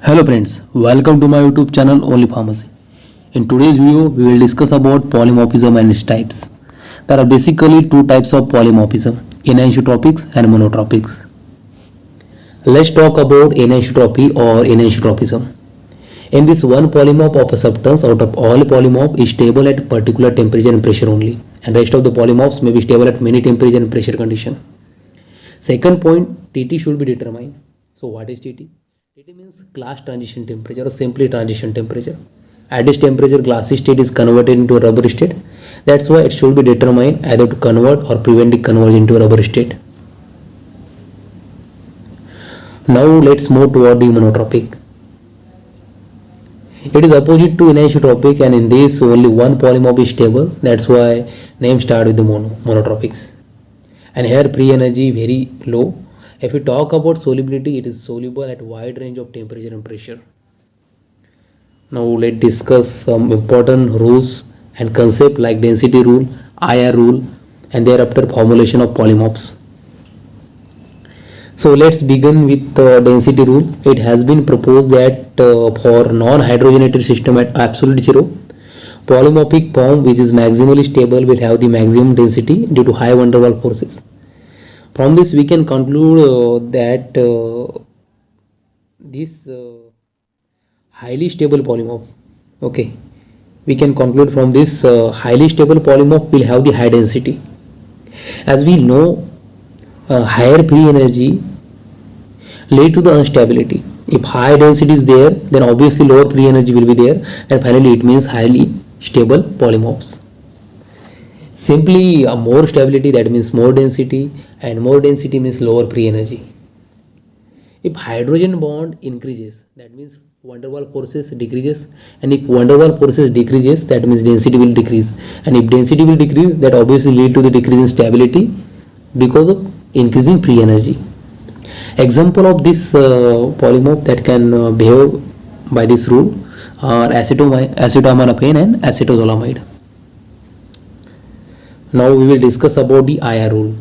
Hello friends, welcome to my YouTube channel Only Pharmacy. In today's video, we will discuss about polymorphism and its types. There are basically two types of polymorphism, anisotropics and monotropics. Let's talk about anisotropy or anisotropism. In this, one polymorph of a substance out of all polymorph is stable at particular temperature and pressure only, and rest of the polymorphs may be stable at many temperature and pressure condition. Second point, TT should be determined. So what is TT? TT means glass transition temperature or simply transition temperature. At this temperature, glassy state is converted into a rubber state. That's why it should be determined either to convert or prevent the conversion into a rubber state. Now let's move toward the monotropic. It is opposite to anisotropic, and in this only one polymorph is stable. That's why name start with the monotropics. And here free energy very low. If we talk about solubility, it is soluble at wide range of temperature and pressure. Now let's discuss some important rules and concept like density rule, IR rule, and thereafter formulation of polymorphs. So let's begin with the density rule. It has been proposed that for non-hydrogenated system at absolute zero, polymorphic form which is maximally stable will have the maximum density due to high van der Waals forces. From this we can conclude that this highly stable polymorph, we can conclude from this highly stable polymorph will have the high density. As we know, higher free energy lead to the instability. If high density is there, then obviously lower free energy will be there, and finally it means highly stable polymorphs. Simply more stability, that means more density, and more density means lower free energy. If hydrogen bond increases, that means van der Waals forces decreases, and if van der Waals forces decreases, that means density will decrease, and if density will decrease, that obviously lead to the decrease in stability because of increasing free energy. Example of this polymorph that can behave by this rule are acetaminophen and acetazolamide. Now we will discuss about the IR rule.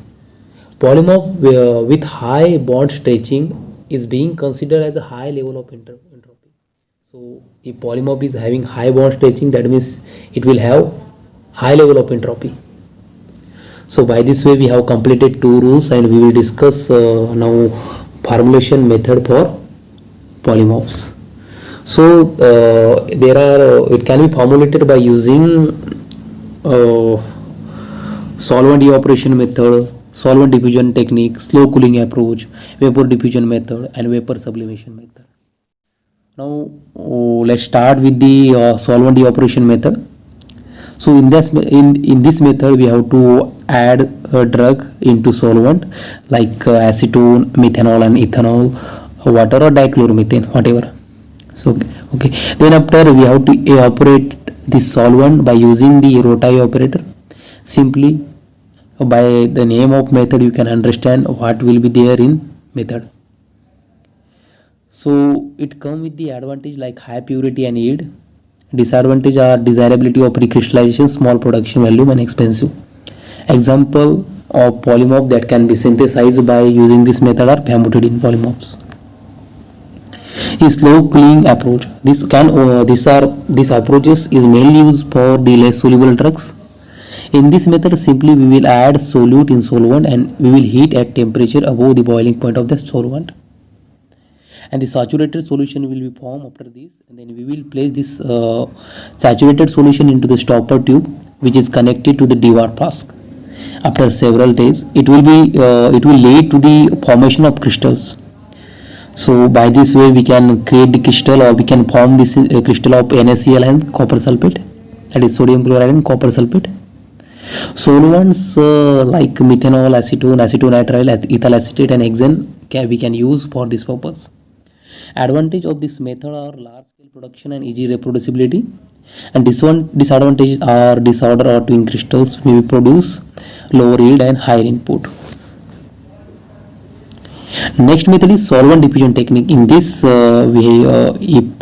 Polymorph with high bond stretching is being considered as a high level of entropy. So if polymorph is having high bond stretching, that means it will have high level of entropy. So by this way we have completed two rules, and we will discuss now formulation method for polymorphs. So it can be formulated by using solvent evaporation method, solvent diffusion technique, slow cooling approach, vapor diffusion method, and vapor sublimation method. Now let's start with the solvent evaporation method. So in this method we have to add a drug into solvent like acetone, methanol, and ethanol, water, or dichloromethane, whatever. So then after we have to evaporate the solvent by using the rota evaporator. Simply by the name of method you can understand what will be there in method. So it comes with the advantage like high purity and yield. Disadvantage are desirability of recrystallization, small production volume, and expensive. Example of polymorph that can be synthesized by using this method are famotidine polymorphs. A slow cooling approach. This approaches is mainly used for the less soluble drugs. In this method, simply we will add solute in solvent and we will heat at temperature above the boiling point of the solvent, and the saturated solution will be formed after this, and then we will place this saturated solution into the stopper tube which is connected to the dewar flask. After several days it will lead to the formation of crystals. So by this way we can create the crystal, or we can form this crystal of NaCl and copper sulfate, that is sodium chloride and copper sulfate. Solvents like methanol, acetone, acetonitrile, ethyl acetate, and hexane we can use for this purpose. Advantage of this method are large scale production and easy reproducibility, and disadvantages are disorder or twin crystals may produce lower yield and higher input. Next method is solvent diffusion technique. In this if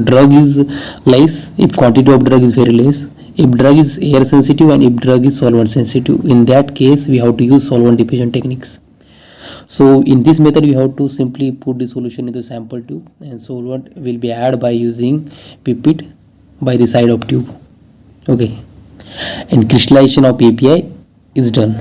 drug is less, if quantity of drug is very less, if drug is air sensitive, and if drug is solvent sensitive, in that case we have to use solvent diffusion techniques. So in this method we have to simply put the solution into sample tube, and solvent will be added by using pipette by the side of tube. Okay, and crystallization of API is done.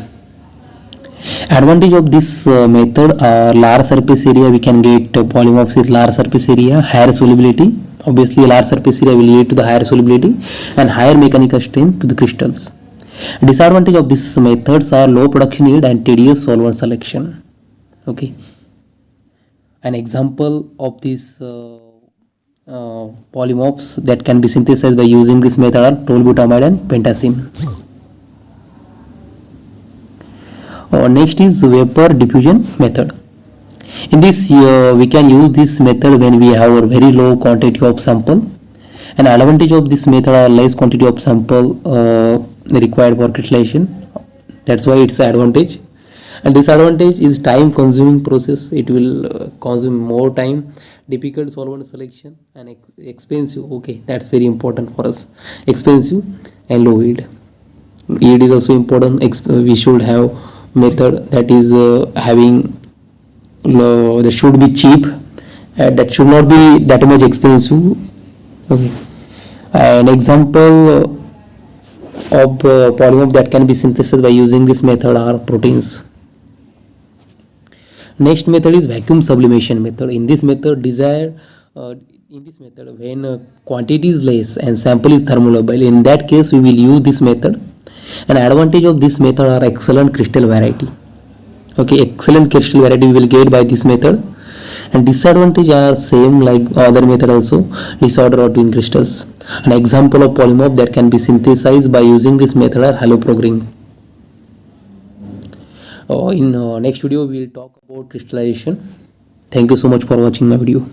Advantage of this method are large surface area. We can get polymorphs with large surface area, higher solubility. Obviously large surface area will lead to the higher solubility and higher mechanical strength to the crystals. Disadvantage of these methods are low production yield and tedious solvent selection. Okay, an example of these polymorphs that can be synthesized by using this method are tolubutamide and pentacene. Next is vapor diffusion method. In this we can use this method when we have a very low quantity of sample. An advantage of this method are less quantity of sample required for crystallization. That's why it's advantage. And disadvantage is time consuming process. It will consume more time, difficult solvent selection, and expensive. Okay, that's very important for us. Expensive and low yield. Yield is also important. We should have method that is having low, that should be cheap, that should not be that much expensive. Okay, an example of polymorph that can be synthesized by using this method are proteins. Next method is vacuum sublimation method. In this method when quantity is less and sample is thermolabile, in that case we will use this method. An advantage of this method are excellent crystal variety. Okay, excellent crystal variety we will get by this method. And disadvantage are same like other method also, disorder of twin crystals. An example of polymorph that can be synthesized by using this method are haloprogerin. In next video we will talk about crystallization. Thank you so much for watching my video.